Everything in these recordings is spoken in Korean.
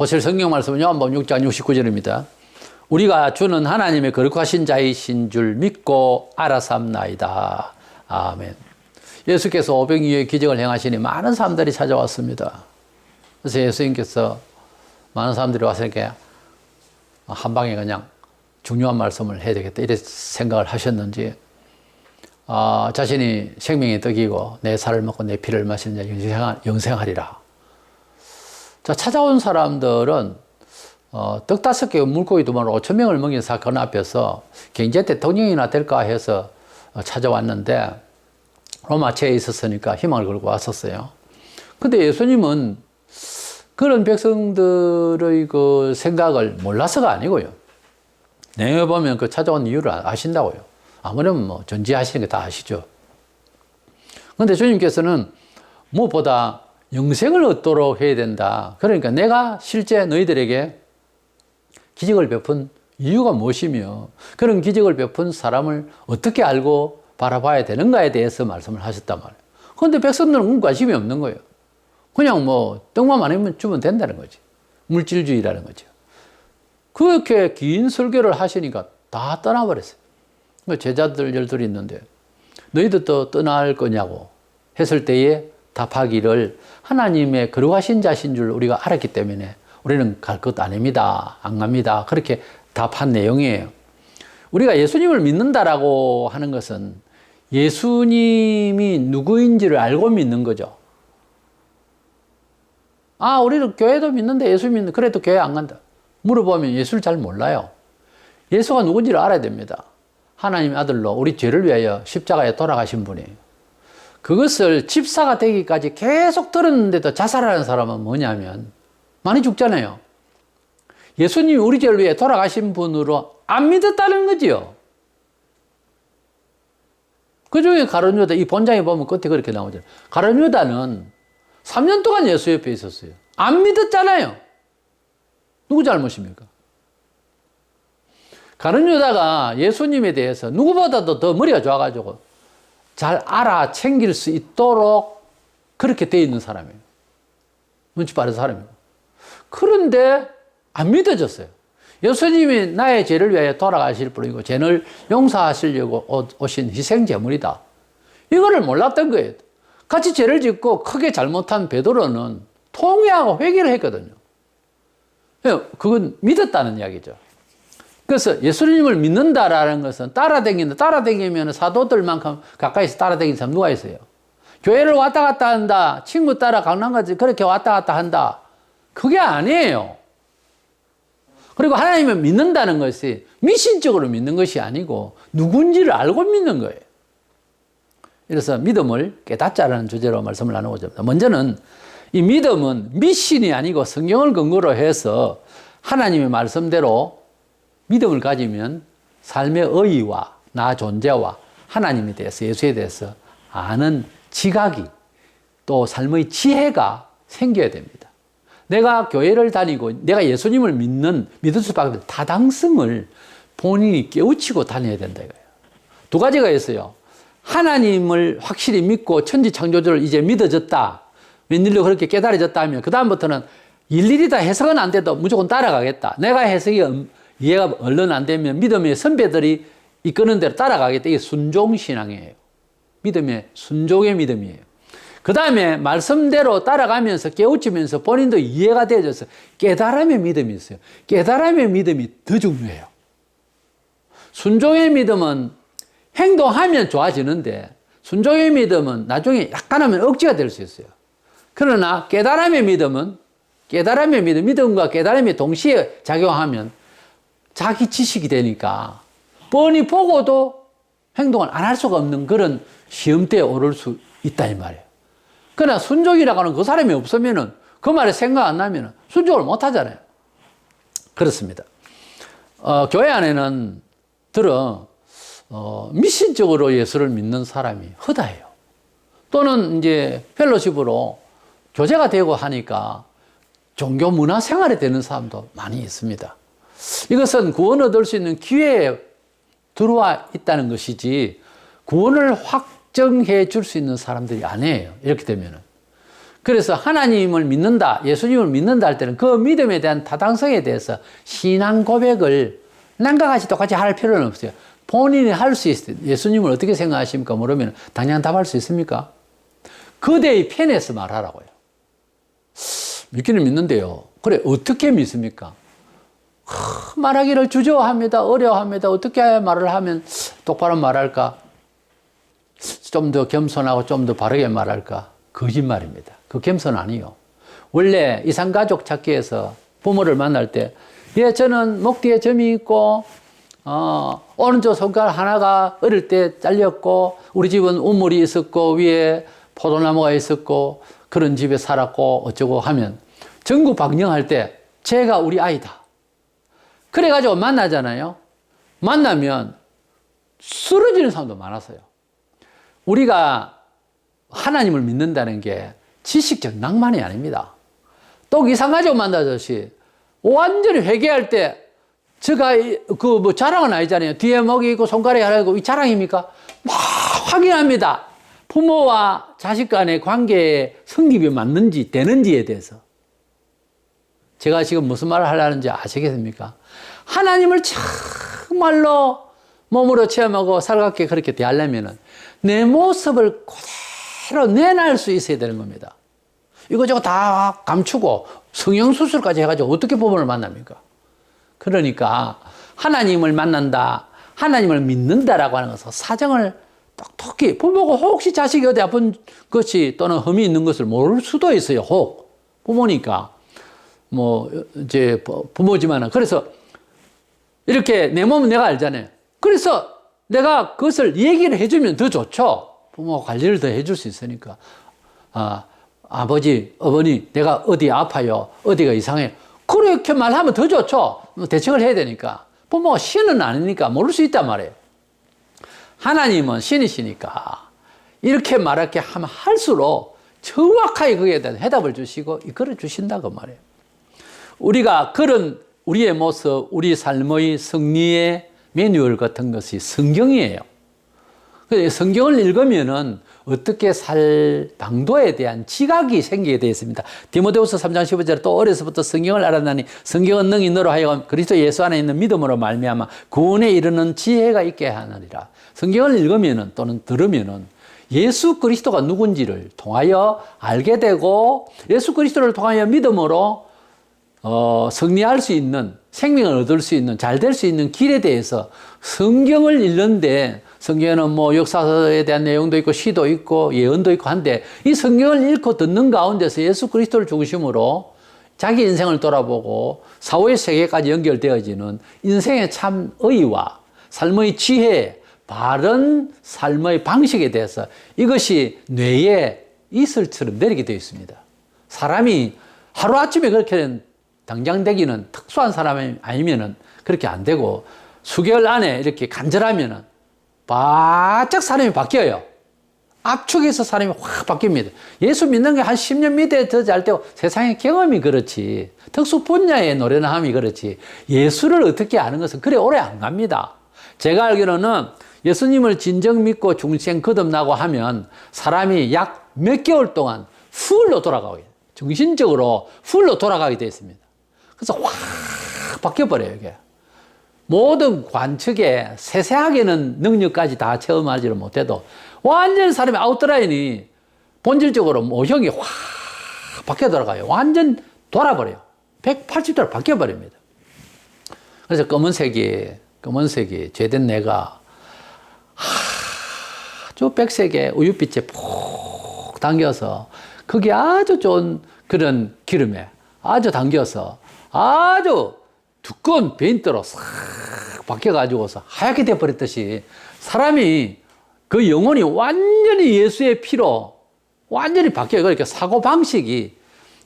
보실 성경 말씀은 요한복음 6장 69절입니다. 우리가 주는 하나님의 거룩하신 자이신 줄 믿고 알아삼나이다. 아멘. 예수께서 오병이어의 기적을 행하시니 많은 사람들이 찾아왔습니다. 그래서 예수님께서 많은 사람들이 와서 이렇게 한 방에 그냥 중요한 말씀을 해야 되겠다 이렇게 생각을 하셨는지 자신이 생명의 떡이고 내 살을 먹고 내 피를 마시는 자 영생하리라. 자, 찾아온 사람들은 떡 5개 물고기 2마리 5천 명을 먹인 사건 앞에서 경제 대통령이나 될까 해서 찾아왔는데 로마체에 있었으니까 희망을 걸고 왔었어요. 근데 예수님은 그런 백성들의 그 생각을 몰라서가 아니고요. 내용에 보면 그 찾아온 이유를 아신다고요. 아무래도 뭐 전지하시는 게 다 아시죠. 근데 주님께서는 무엇보다 영생을 얻도록 해야 된다. 그러니까 내가 실제 너희들에게 기적을 베푼 이유가 무엇이며 그런 기적을 베푼 사람을 어떻게 알고 바라봐야 되는가에 대해서 말씀을 하셨단 말이에요. 그런데 백성들은 관심이 없는 거예요. 그냥 뭐 떡만 많이 주면 된다는 거지. 물질주의라는 거죠. 그렇게 긴 설교를 하시니까 다 떠나버렸어요. 제자들 12이 있는데 너희들도 떠날 거냐고 했을 때에 답하기를 하나님의 거룩하신 자신 줄 우리가 알았기 때문에 우리는 갈 것 아닙니다. 안 갑니다. 그렇게 답한 내용이에요. 우리가 예수님을 믿는다라고 하는 것은 예수님이 누구인지를 알고 믿는 거죠. 우리도 교회도 믿는데 예수 믿는데 그래도 교회 안 간다. 물어보면 예수를 잘 몰라요. 예수가 누군지를 알아야 됩니다. 하나님의 아들로 우리 죄를 위하여 십자가에 돌아가신 분이에요. 그것을 집사가 되기까지 계속 들었는데도 자살하는 사람은 뭐냐면 많이 죽잖아요. 예수님이 우리 죄를 위해 돌아가신 분으로 안 믿었다는 거지요. 그 중에 가룟 유다, 이 본장에 보면 끝에 그렇게 나오죠. 가룟 유다는 3년 동안 예수 옆에 있었어요. 안 믿었잖아요. 누구 잘못입니까? 가룟 유다가 예수님에 대해서 누구보다도 더 머리가 좋아가지고 잘 알아 챙길 수 있도록 그렇게 되어 있는 사람이에요. 눈치 빠른 사람이에요. 그런데 안 믿어졌어요. 예수님이 나의 죄를 위하여 돌아가실 분이고 죄를 용서하시려고 오신 희생제물이다. 이거를 몰랐던 거예요. 같이 죄를 짓고 크게 잘못한 베드로는 통회하고 회개를 했거든요. 그건 믿었다는 이야기죠. 그래서 예수님을 믿는다라는 것은 따라다니면 사도들만큼 가까이서 따라다니는 사람 누가 있어요? 교회를 왔다 갔다 한다. 친구 따라 강남까지 그렇게 왔다 갔다 한다. 그게 아니에요. 그리고 하나님을 믿는다는 것이 미신적으로 믿는 것이 아니고 누군지를 알고 믿는 거예요. 그래서 믿음을 깨닫자라는 주제로 말씀을 나누고자 합니다. 먼저는 이 믿음은 미신이 아니고 성경을 근거로 해서 하나님의 말씀대로 믿음을 가지면 삶의 의의와 나 존재와 하나님에 대해서 예수에 대해서 아는 지각이 또 삶의 지혜가 생겨야 됩니다. 내가 교회를 다니고 내가 예수님을 믿을 수밖에 없는 타당성을 본인이 깨우치고 다녀야 된다 이거예요. 두 가지가 있어요. 하나님을 확실히 믿고 천지창조주를 이제 믿어졌다. 웬일로 그렇게 깨달아졌다 하면 그 다음부터는 일일이 다 해석은 안 돼도 무조건 따라가겠다. 내가 해석이 이해가 얼른 안 되면 믿음의 선배들이 이끄는 대로 따라가겠다. 이게 순종신앙이에요. 믿음의 순종의 믿음이에요. 그 다음에 말씀대로 따라가면서 깨우치면서 본인도 이해가 되어져서 깨달음의 믿음이 있어요. 깨달음의 믿음이 더 중요해요. 순종의 믿음은 행동하면 좋아지는데 순종의 믿음은 나중에 약간 하면 억지가 될 수 있어요. 그러나 깨달음의 믿음은 믿음과 깨달음이 동시에 작용하면 자기 지식이 되니까 뻔히 보고도 행동을 안 할 수가 없는 그런 시험대에 오를 수 있다 이 말이에요. 그러나 순종이라고 하는 그 사람이 없으면은 그 말에 생각 안 나면은 순종을 못 하잖아요. 그렇습니다. 교회 안에는 미신적으로 예수를 믿는 사람이 허다해요. 또는 이제 펠로십으로 교제가 되고 하니까 종교 문화 생활에 되는 사람도 많이 있습니다. 이것은 구원 얻을 수 있는 기회에 들어와 있다는 것이지 구원을 확정해 줄 수 있는 사람들이 아니에요. 이렇게 되면은. 그래서 하나님을 믿는다, 예수님을 믿는다 할 때는 그 믿음에 대한 타당성에 대해서 신앙 고백을 남과 같이 똑같이 할 필요는 없어요. 본인이 할 수 있어요. 예수님을 어떻게 생각하십니까? 물으면 당연히 답할 수 있습니까? 그대의 편에서 말하라고요. 믿기는 믿는데요. 그래, 어떻게 믿습니까? 말하기를 주저합니다. 어려워합니다. 어떻게 말을 하면 똑바로 말할까? 좀 더 겸손하고 좀 더 바르게 말할까? 거짓말입니다. 그 겸손 아니요. 원래 이산가족 찾기에서 부모를 만날 때, 예, 저는 목 뒤에 점이 있고, 오른쪽 손가락 하나가 어릴 때 잘렸고, 우리 집은 우물이 있었고, 위에 포도나무가 있었고, 그런 집에 살았고, 어쩌고 하면, 전구 방영할 때, 제가 우리 아이다. 그래가지고 만나잖아요. 만나면 쓰러지는 사람도 많았어요. 우리가 하나님을 믿는다는 게 지식적 낭만이 아닙니다. 또 이상가족 만나듯이 완전히 회개할 때 제가 자랑은 아니잖아요. 뒤에 목이 있고 손가락이 하나 있고 이 자랑입니까? 막 확인합니다. 부모와 자식 간의 관계의 성립이 맞는지 되는지에 대해서. 제가 지금 무슨 말을 하려는지 아시겠습니까? 하나님을 정말로 몸으로 체험하고 살갑게 그렇게 대하려면 내 모습을 그대로 내놔 수 있어야 되는 겁니다. 이거저거 다 감추고 성형수술까지 해가지고 어떻게 부모를 만납니까? 그러니까 하나님을 만난다, 하나님을 믿는다라고 하는 것은 사정을 똑똑히, 부모가 혹시 자식이 어디 아픈 것이 또는 흠이 있는 것을 모를 수도 있어요. 혹 부모니까 이제 부모지만은. 그래서 이렇게 내 몸은 내가 알잖아요. 그래서 내가 그것을 얘기를 해주면 더 좋죠. 부모가 관리를 더 해줄 수 있으니까. 아버지, 어머니, 내가 어디 아파요. 어디가 이상해. 그렇게 말하면 더 좋죠. 대책을 해야 되니까. 부모가 신은 아니니까 모를 수 있단 말이에요. 하나님은 신이시니까 이렇게 말할게 하면 할수록 정확하게 거기에 대한 해답을 주시고 이끌어 주신다고 말이에요. 우리가 그런 우리의 모습, 우리 삶의 승리의 매뉴얼 같은 것이 성경이에요. 성경을 읽으면은 어떻게 살 방도에 대한 지각이 생기게 되어 있습니다. 디모데후서 3장 15절에 또 어려서부터 성경을 알았나니 성경은 능히 너로 하여금 그리스도 예수 안에 있는 믿음으로 말미암아 구원에 이르는 지혜가 있게 하느니라. 성경을 읽으면은 또는 들으면은 예수 그리스도가 누군지를 통하여 알게 되고 예수 그리스도를 통하여 믿음으로 승리할 수 있는, 생명을 얻을 수 있는, 잘 될 수 있는 길에 대해서 성경을 읽는데, 성경에는 역사서에 대한 내용도 있고 시도 있고 예언도 있고 한데, 이 성경을 읽고 듣는 가운데서 예수 그리스도를 중심으로 자기 인생을 돌아보고 사후의 세계까지 연결되어지는 인생의 참 의와 삶의 지혜, 바른 삶의 방식에 대해서 이것이 뇌에 이슬처럼 내리게 되어 있습니다. 사람이 하루아침에 그렇게 당장 되기는 특수한 사람이 아니면은 그렇게 안 되고 수개월 안에 이렇게 간절하면은 바짝 사람이 바뀌어요. 압축해서 사람이 확 바뀝니다. 예수 믿는 게 한 10년 밑에 더 잘 되고 세상의 경험이 그렇지. 특수 분야의 노래나 함이 그렇지. 예수를 어떻게 아는 것은 그래 오래 안 갑니다. 제가 알기로는 예수님을 진정 믿고 중생 거듭나고 하면 사람이 약 몇 개월 동안 풀로 돌아가게, 정신적으로 풀로 돌아가게 되어 있습니다. 그래서 확 바뀌어버려요, 이게. 모든 관측에 세세하게는 능력까지 다 체험하지를 못해도 완전 사람의 아웃라인이 본질적으로 모형이 확 바뀌어 들어가요. 완전 돌아버려요. 180도로 바뀌어버립니다. 그래서 검은색이 죄된 내가 아주 백색의 우윳빛에 푹 당겨서 그게 아주 좋은 그런 기름에 아주 당겨서 아주 두꺼운 베인트로 싹 바뀌어가지고서 하얗게 돼버렸듯이 사람이 그 영혼이 완전히 예수의 피로 완전히 바뀌어요. 그러니까 사고방식이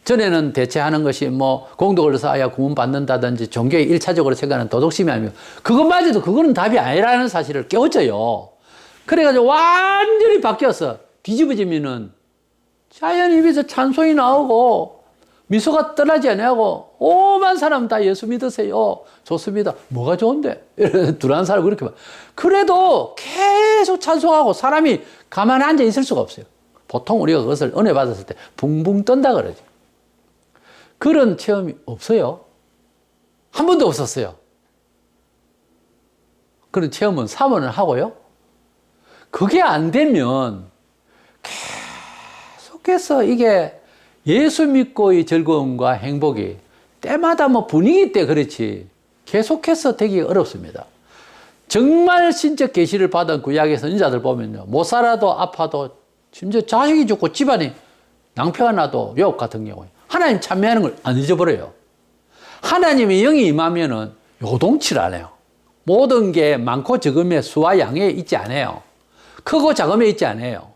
전에는 대체하는 것이 공덕을 쌓아야 구원받는다든지 종교의 1차적으로 생각하는 도덕심이 아니고 그것마저도 그거는 답이 아니라는 사실을 깨우쳐요. 그래가지고 완전히 바뀌어서 뒤집어지면은 자연 입에서 찬송이 나오고 미소가 떠나지 아니하고 오만 사람 다 예수 믿으세요. 좋습니다. 뭐가 좋은데? 두란 사람 그렇게 봐. 그래도 계속 찬송하고 사람이 가만히 앉아 있을 수가 없어요. 보통 우리가 그것을 은혜 받았을 때 붕붕 뜬다 그러죠. 그런 체험이 없어요. 한 번도 없었어요. 그런 체험은 3원을 하고요. 그게 안 되면 계속해서 이게 예수 믿고의 즐거움과 행복이 때마다 뭐 분위기 때 그렇지 계속해서 되기 어렵습니다. 정말 신적 계시를 받은 구약의 선지자들 보면요. 못 살아도 아파도 심지어 자식이 죽고 집안이 낭패가 나도 욥 같은 경우에 하나님 참여하는 걸 안 잊어버려요. 하나님의 영이 임하면은 요동치를 안 해요. 모든 게 많고 적음의 수와 양에 있지 않아요. 크고 작음에 있지 않아요.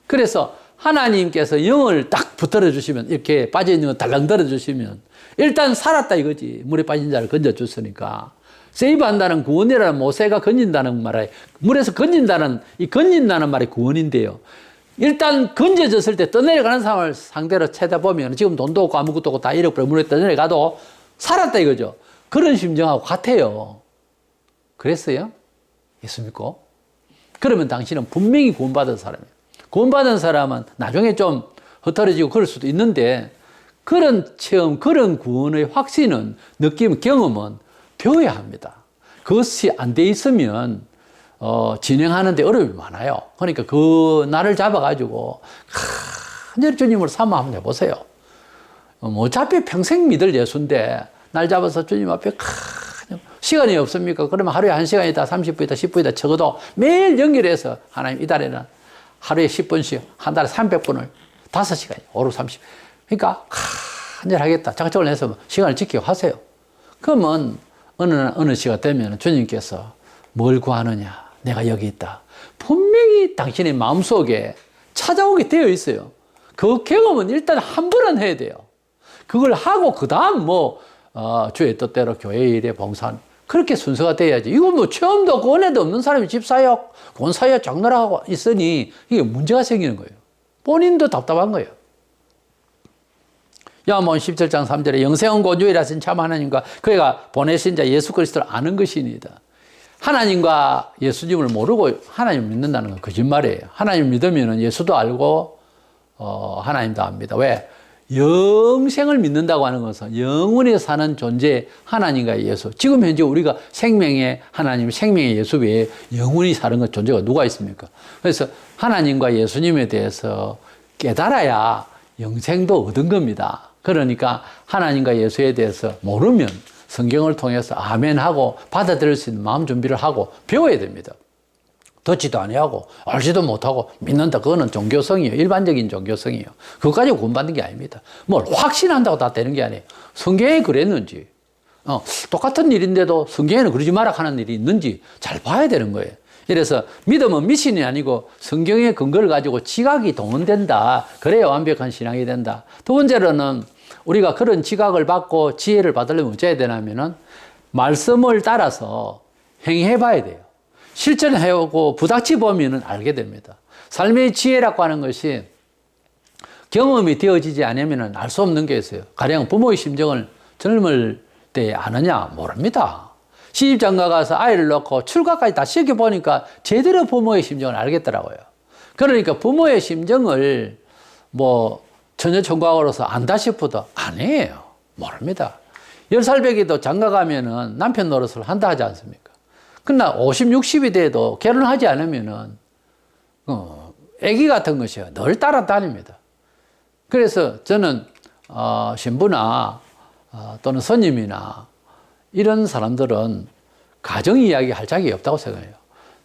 그래서 하나님께서 영을 딱 붙들어 주시면 이렇게 빠져있는 거 달랑 들어주시면 일단 살았다 이거지. 물에 빠진 자를 건져줬으니까. 세이브한다는 구원이라는 모세가 건진다는 말에 물에서 건진다는 이 건진다는 말이 구원인데요. 일단 건져졌을 때 떠내려가는 사람을 상대로 찾아보면 지금 돈도 없고 아무것도 없고 다 잃어버려 물에 떠내려가도 살았다 이거죠. 그런 심정하고 같아요. 그랬어요? 예수 믿고? 그러면 당신은 분명히 구원받은 사람이에요. 구원받은 사람은 나중에 좀 흩어지고 그럴 수도 있는데 그런 체험, 그런 구원의 확신은, 느낌, 경험은 배워야 합니다. 그것이 안 돼 있으면 진행하는데 어려움이 많아요. 그러니까 그 날을 잡아가지고 간절히 주님을 삼아 한번 해보세요. 어차피 평생 믿을 예수인데 날 잡아서 주님 앞에 시간이 없습니까? 그러면 하루에 1시간이다, 30분이다, 10분이다 적어도 매일 연결해서 하나님 이 달에는 하루에 10분씩 한 달에 300분을 5시간이 5, 30. 그러니까 간절하겠다. 작정을 내서 시간을 지키고 하세요. 그러면 어느 시가 되면 주님께서 뭘 구하느냐? 내가 여기 있다. 분명히 당신의 마음속에 찾아오게 되어 있어요. 그 경험은 일단 한 번은 해야 돼요. 그걸 하고 그 다음 주의 뜻대로 교회 일에 봉사하는 그렇게 순서가 돼야지. 이거 뭐 체험도 없고 은혜도 없는 사람이 집사역, 권사역, 장로라고 있으니 이게 문제가 생기는 거예요. 본인도 답답한 거예요. 요한복음 17장 3절에 영생은 곧 유일하신 참 하나님과 그가 보내신 자 예수 그리스도를 아는 것이니이다. 하나님과 예수님을 모르고 하나님을 믿는다는 건 거짓말이에요. 하나님을 믿으면 예수도 알고 하나님도 압니다. 왜? 영생을 믿는다고 하는 것은 영원히 사는 존재 하나님과 예수. 지금 현재 우리가 생명의 하나님, 생명의 예수 외에 영원히 사는 것 존재가 누가 있습니까? 그래서 하나님과 예수님에 대해서 깨달아야 영생도 얻은 겁니다. 그러니까 하나님과 예수에 대해서 모르면 성경을 통해서 아멘하고 받아들일 수 있는 마음 준비를 하고 배워야 됩니다. 듣지도 아니하고 알지도 못하고 믿는다. 그거는 종교성이에요. 일반적인 종교성이에요. 그것까지 구원받는 게 아닙니다. 뭘 확신한다고 다 되는 게 아니에요. 성경에 그랬는지 똑같은 일인데도 성경에는 그러지 마라 하는 일이 있는지 잘 봐야 되는 거예요. 이래서 믿음은 미신이 아니고 성경의 근거를 가지고 지각이 동원된다. 그래야 완벽한 신앙이 된다. 두 번째로는 우리가 그런 지각을 받고 지혜를 받으려면 어찌해야 되냐면은 말씀을 따라서 행해 봐야 돼요. 실천해오고 부닥치 보면은 알게 됩니다. 삶의 지혜라고 하는 것이 경험이 되어지지 않으면은 알 수 없는 게 있어요. 가령 부모의 심정을 젊을 때 아느냐? 모릅니다. 시집장가 가서 아이를 낳고 출가까지 다 시켜보니까 제대로 부모의 심정을 알겠더라고요. 그러니까 부모의 심정을 처녀총각으로서 안다 싶어도 아니에요. 모릅니다. 10살배기도 장가 가면은 남편 노릇을 한다 하지 않습니까? 그러나 50, 60이 돼도 결혼하지 않으면은 애기 같은 것이요. 늘 따라다닙니다. 그래서 저는 신부나 또는 스님이나 이런 사람들은 가정 이야기 할 자격이 없다고 생각해요.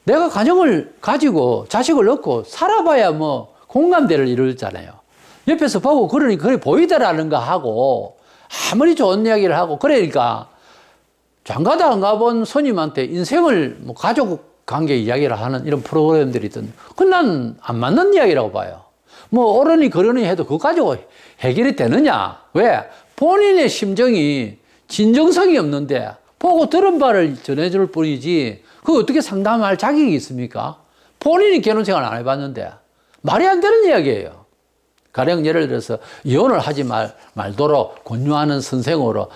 내가 가정을 가지고 자식을 낳고 살아봐야 공감대를 이루잖아요. 옆에서 보고 그러니까 그래 보이더라는가 하고 아무리 좋은 이야기를 하고 그러니까 장가도 안 가본 스님한테 인생을 가족 관계 이야기를 하는 이런 프로그램들이 있던데 그건 난 안 맞는 이야기라고 봐요. 어른이 그러니 해도 그거 가지고 해결이 되느냐? 왜? 본인의 심정이 진정성이 없는데 보고 들은 바를 전해줄 뿐이지 그거 어떻게 상담할 자격이 있습니까? 본인이 결혼생활 안 해봤는데 말이 안 되는 이야기예요. 가령 예를 들어서 이혼을 하지 말도록 권유하는 선생으로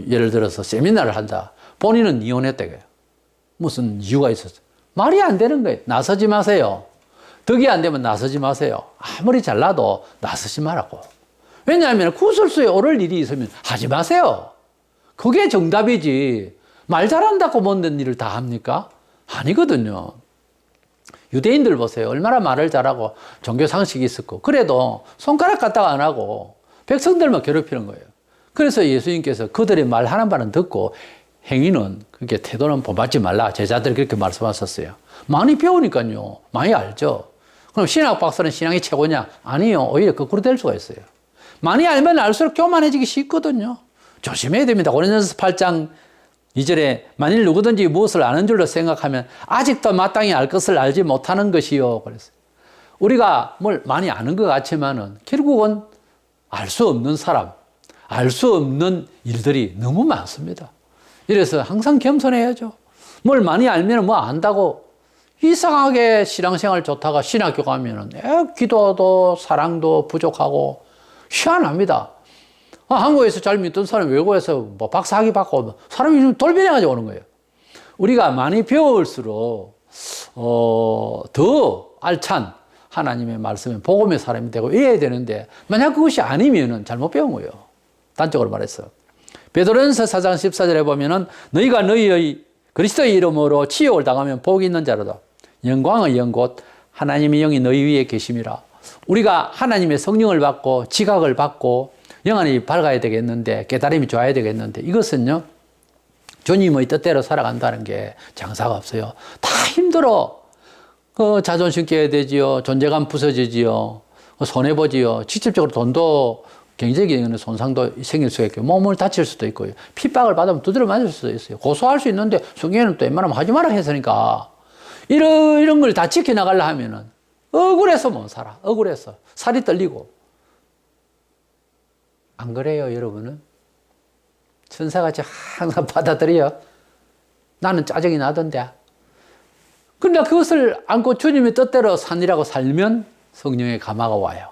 예를 들어서 세미나를 한다. 본인은 이혼했다. 무슨 이유가 있었어? 말이 안 되는 거예요. 나서지 마세요. 덕이 안 되면 나서지 마세요. 아무리 잘나도 나서지 말라고. 왜냐하면 구설수에 오를 일이 있으면 하지 마세요. 그게 정답이지. 말 잘한다고 못된 일을 다 합니까? 아니거든요. 유대인들 보세요. 얼마나 말을 잘하고 종교 상식이 있었고 그래도 손가락 갖다가 안 하고 백성들만 괴롭히는 거예요. 그래서 예수님께서 그들의 말 하나만은 듣고 행위는 그게 태도는 본받지 말라. 제자들이 그렇게 말씀하셨어요. 많이 배우니까요. 많이 알죠. 그럼 신학 박사는 신앙이 최고냐? 아니요. 오히려 거꾸로 될 수가 있어요. 많이 알면 알수록 교만해지기 쉽거든요. 조심해야 됩니다. 고린도전서 8장 2절에 만일 누구든지 무엇을 아는 줄로 생각하면 아직도 마땅히 알 것을 알지 못하는 것이요. 그랬어요. 우리가 뭘 많이 아는 것 같지만은 결국은 알 수 없는 사람, 알 수 없는 일들이 너무 많습니다. 이래서 항상 겸손해야죠. 뭘 많이 알면 뭐 안다고 이상하게 신앙생활 좋다가 신학교 가면은 기도도 사랑도 부족하고 희한합니다. 한국에서 잘 믿던 사람이 외국에서 뭐 박사학위 받고 사람이 돌변해가지고 오는 거예요. 우리가 많이 배울수록 더 알찬 하나님의 말씀에 복음의 사람이 되고 이래야 되는데 만약 그것이 아니면은 잘못 배운 거예요. 단적으로 말해서 베드로전서 4장 14절에 보면은 너희가 너희의 그리스도의 이름으로 치욕을 당하면 복이 있는 자로다. 영광의 영 곧 하나님의 영이 너희 위에 계심이라. 우리가 하나님의 성령을 받고 지각을 받고 영안이 밝아야 되겠는데 깨달음이 좋아야 되겠는데 이것은요 주님의 뜻대로 살아간다는 게 장사가 없어요. 다 힘들어. 자존심 깨야 되지요. 존재감 부서지지요. 손해보지요. 직접적으로 돈도 경제적인 손상도 생길 수가 있고 몸을 다칠 수도 있고요. 핍박을 받으면 두드려 맞을 수도 있어요. 고소할 수 있는데 성경에는 또 웬만하면 하지 마라 했으니까 이런 걸 다 지켜나가려 하면은 억울해서 못 살아. 억울해서 살이 떨리고. 안 그래요, 여러분은? 천사같이 항상 받아들여. 나는 짜증이 나던데. 그러나 그것을 안고 주님의 뜻대로 산이라고 살면 성령의 감화가 와요.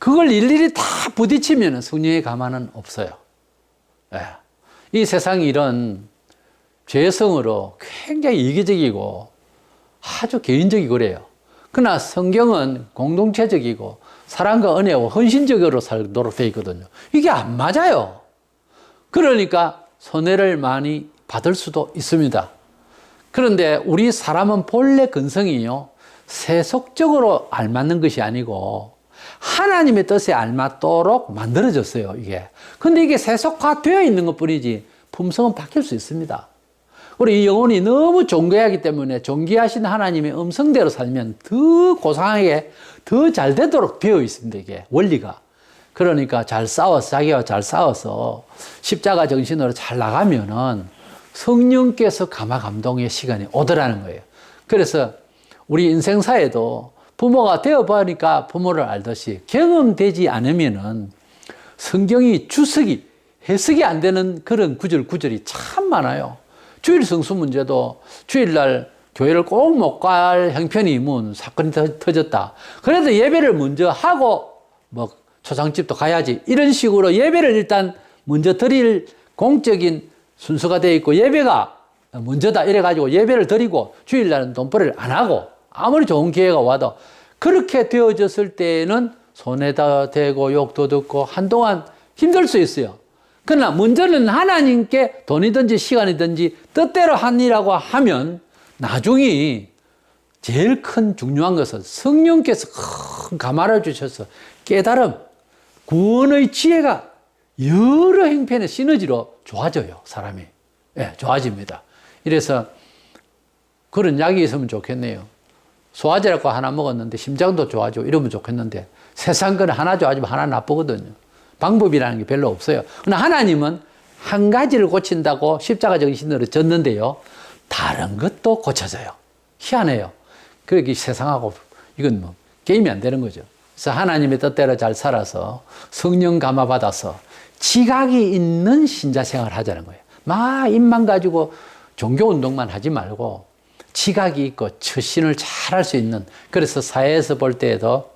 그걸 일일이 다 부딪히면 성령의 감화는 없어요. 네. 이 세상이 이런 죄성으로 굉장히 이기적이고 아주 개인적이고 그래요. 그러나 성경은 공동체적이고 사랑과 은혜와 헌신적으로 살도록 되어 있거든요. 이게 안 맞아요. 그러니까 손해를 많이 받을 수도 있습니다. 그런데 우리 사람은 본래 근성이요. 세속적으로 알맞는 것이 아니고 하나님의 뜻에 알맞도록 만들어졌어요, 이게. 근데 이게 세속화되어 있는 것 뿐이지 품성은 바뀔 수 있습니다. 우리 영혼이 너무 존귀하기 때문에 존귀하신 하나님의 음성대로 살면 더 고상하게 더 잘 되도록 되어 있습니다, 이게 원리가. 그러니까 잘 싸워서 자기와 잘 싸워서 십자가 정신으로 잘 나가면은 성령께서 감화 감동의 시간이 오더라는 거예요. 그래서 우리 인생사에도 부모가 되어보니까 부모를 알듯이 경험되지 않으면은 성경이 주석이 해석이 안 되는 그런 구절이 참 많아요. 주일 성수 문제도 주일날 교회를 꼭 못 갈 형편이 문 사건이 터졌다. 그래도 예배를 먼저 하고 뭐 초상집도 가야지. 이런 식으로 예배를 일단 먼저 드릴 공적인 순서가 되어 있고 예배가 먼저다 이래가지고 예배를 드리고 주일날은 돈벌이를 안 하고 아무리 좋은 기회가 와도 그렇게 되어졌을 때에는 손해도 되고 욕도 듣고 한동안 힘들 수 있어요. 그러나 먼저는 하나님께 돈이든지 시간이든지 뜻대로 하니라고 하면 나중에 제일 큰 중요한 것은 성령께서 큰 감화를 주셔서 깨달음, 구원의 지혜가 여러 행편의 시너지로 좋아져요, 사람이. 예, 좋아집니다. 이래서 그런 약이 있으면 좋겠네요. 소화제라고 하나 먹었는데 심장도 좋아지고 이러면 좋겠는데 세상 거는 하나 좋아지면 하나 나쁘거든요. 방법이라는 게 별로 없어요. 그러나 하나님은 한 가지를 고친다고 십자가 정신으로 졌는데요. 다른 것도 고쳐져요. 희한해요. 그렇게 세상하고 이건 뭐 게임이 안 되는 거죠. 그래서 하나님의 뜻대로 잘 살아서 성령 감화 받아서 지각이 있는 신자 생활을 하자는 거예요. 막 입만 가지고 종교 운동만 하지 말고 지각이 있고 처신을 잘 할 수 있는, 그래서 사회에서 볼 때에도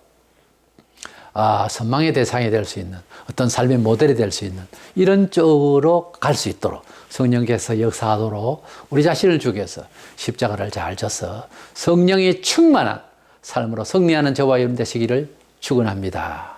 선망의 대상이 될 수 있는 어떤 삶의 모델이 될 수 있는 이런 쪽으로 갈 수 있도록 성령께서 역사하도록 우리 자신을 죽여서 십자가를 잘 져서 성령이 충만한 삶으로 승리하는 저와 여러분 되시기를 축원합니다.